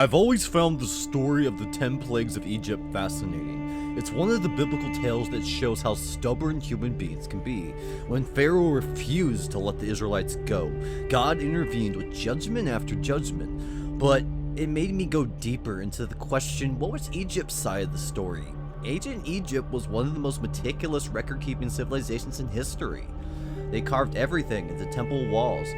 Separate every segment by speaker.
Speaker 1: I've always found the story of the 10 plagues of Egypt fascinating. It's one of the biblical tales that shows how stubborn human beings can be. When Pharaoh refused to let the Israelites go, God intervened with judgment after judgment. But it made me go deeper into the question, what was Egypt's side of the story? Ancient Egypt was one of the most meticulous record-keeping civilizations in history. They carved everything into temple walls,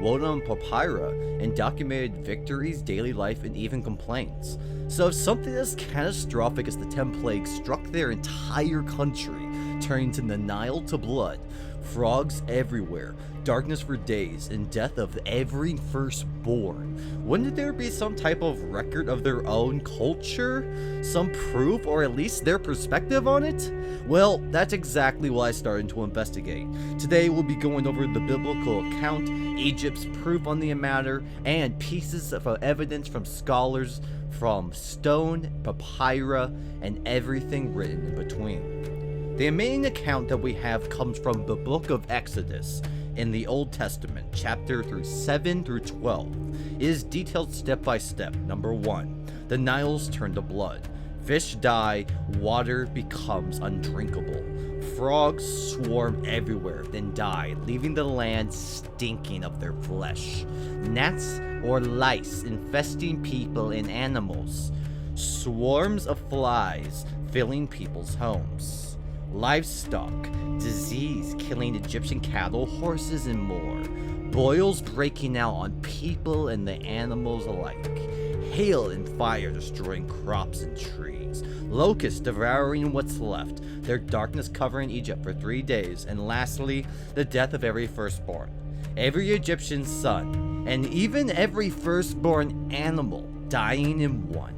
Speaker 1: wrote on papyri, and documented victories, daily life, and even complaints. So if something as catastrophic as the 10 plagues struck their entire country, turning the Nile to blood, frogs everywhere, darkness for days, and death of every firstborn, wouldn't there be some type of record of their own culture? Some proof, or at least their perspective on it? Well, that's exactly what I started to investigate. Today we'll be going over the biblical account, Egypt's proof on the matter, and pieces of evidence from scholars from stone, papyri, and everything written in between. The main account that we have comes from the book of Exodus in the Old Testament, chapter 7 through 12. It is detailed step by step. Number 1, the Niles turn to blood. Fish die, water becomes undrinkable. Frogs swarm everywhere, then die, leaving the land stinking of their flesh. Gnats or lice infesting people and animals. Swarms of flies filling people's homes. Livestock, disease killing Egyptian cattle, horses, and more. Boils breaking out on people and the animals alike. Hail and fire destroying crops and trees. Locusts devouring what's left. Their darkness covering Egypt for 3 days. And lastly, the death of every firstborn. Every Egyptian son, and even every firstborn animal dying in one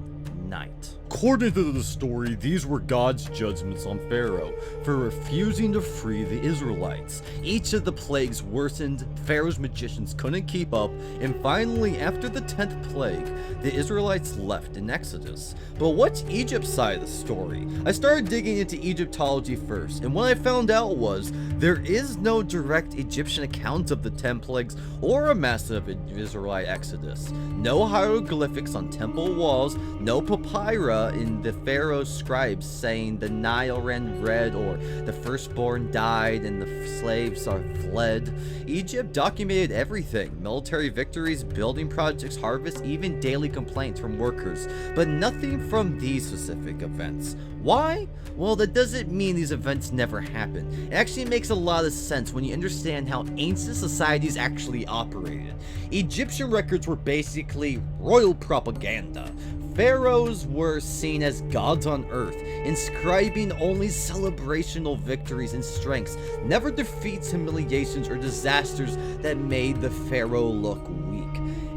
Speaker 1: night. According to the story, these were God's judgments on Pharaoh for refusing to free the Israelites. Each of the plagues worsened, Pharaoh's magicians couldn't keep up, and finally, after the 10th plague, the Israelites left in Exodus. But what's Egypt's side of the story? I started digging into Egyptology first, and what I found out was there is no direct Egyptian account of the 10 plagues or a massive Israelite exodus. No hieroglyphics on temple walls, no papyri in the Pharaoh's scribes saying the Nile ran red or the firstborn died and the slaves are fled. Egypt documented everything: military victories, building projects, harvests, even daily complaints from workers, but nothing from these specific events. Why? Well, that doesn't mean these events never happened. It actually makes a lot of sense when you understand how ancient societies actually operated. Egyptian records were basically royal propaganda. Pharaohs were seen as gods on earth, inscribing only celebrational victories and strengths, never defeats, humiliations, or disasters that made the pharaoh look weak.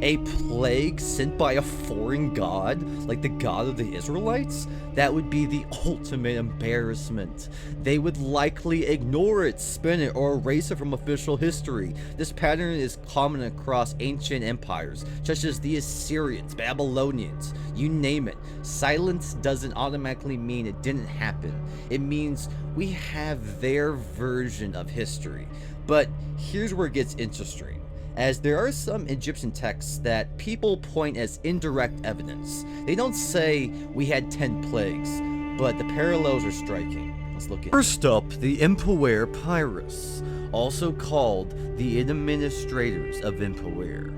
Speaker 1: A plague sent by a foreign god, like the god of the Israelites? That would be the ultimate embarrassment. They would likely ignore it, spin it, or erase it from official history. This pattern is common across ancient empires, such as the Assyrians, Babylonians, you name it. Silence doesn't automatically mean it didn't happen. It means we have their version of history. But here's where it gets interesting, as there are some Egyptian texts that people point as indirect evidence. They don't say we had 10 plagues, but the parallels are striking. Let's look at it. First up, the Ipuwer Papyrus, also called the Administrators of Ipuwer.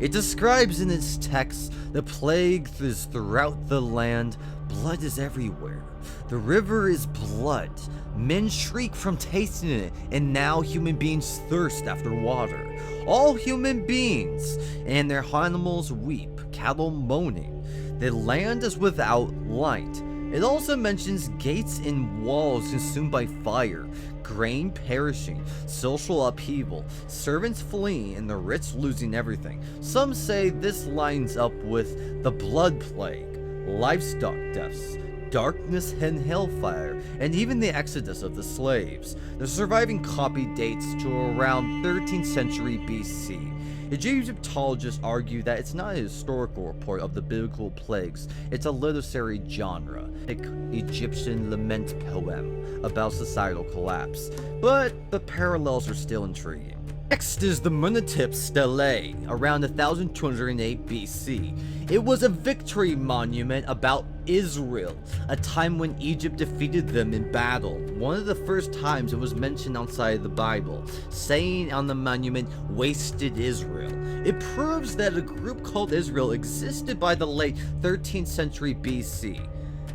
Speaker 1: It describes in its text the plague is throughout the land, blood is everywhere. The river is blood. Men shriek from tasting it, and now human beings thirst after water. All human beings and their animals weep, cattle moaning. The land is without light. It also mentions gates and walls consumed by fire, grain perishing, social upheaval, servants fleeing, and the rich losing everything. Some say this lines up with the blood plague, livestock deaths, darkness and hellfire, and even the exodus of the slaves. The surviving copy dates to around 13th century BC. Egyptologists argue that it's not a historical report of the biblical plagues, it's a literary genre, an Egyptian lament poem about societal collapse. But the parallels are still intriguing. Next is the Merneptah Stele, around 1208 BC. It was a victory monument about Israel, a time when Egypt defeated them in battle. One of the first times it was mentioned outside the Bible, saying on the monument, "Wasted Israel." It proves that a group called Israel existed by the late 13th century BC.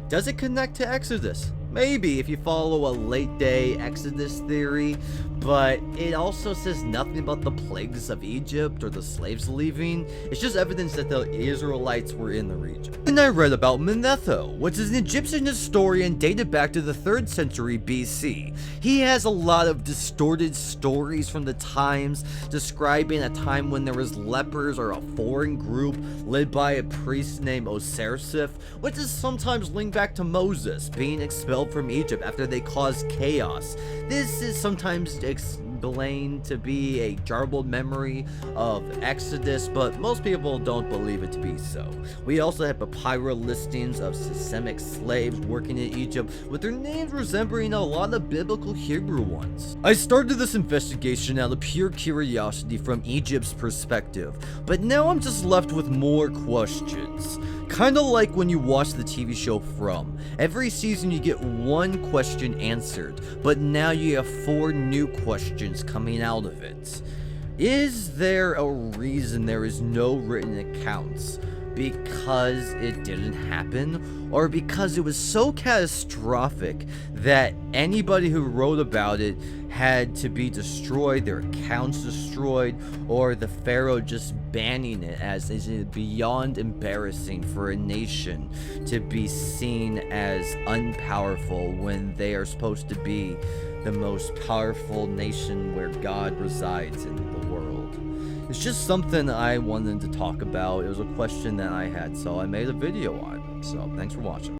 Speaker 1: Does it connect to Exodus? Maybe, if you follow a late-day Exodus theory, but it also says nothing about the plagues of Egypt or the slaves leaving. It's just evidence that the Israelites were in the region. And I read about Manetho, which is an Egyptian historian dated back to the 3rd century BC. He has a lot of distorted stories from the times, describing a time when there was lepers or a foreign group led by a priest named Osiris, which is sometimes linked back to Moses being expelled from Egypt after they caused chaos. This is sometimes explained to be a garbled memory of Exodus, but most people don't believe it to be so. We also have papyrus listings of systemic slaves working in Egypt, with their names resembling a lot of biblical Hebrew ones. I started this investigation out of pure curiosity from Egypt's perspective, but now I'm just left with more questions. Kinda like when you watch the TV show From. Every season you get one question answered, but now you have 4 new questions coming out of it. Is there a reason there is no written accounts? Because it didn't happen, or because it was so catastrophic that anybody who wrote about it had to be destroyed, their accounts destroyed, or the Pharaoh just banning it, as is beyond embarrassing for a nation to be seen as unpowerful when they are supposed to be the most powerful nation where God resides in the world. It's just something I wanted to talk about. It was a question that I had, so I made a video on it. So thanks for watching.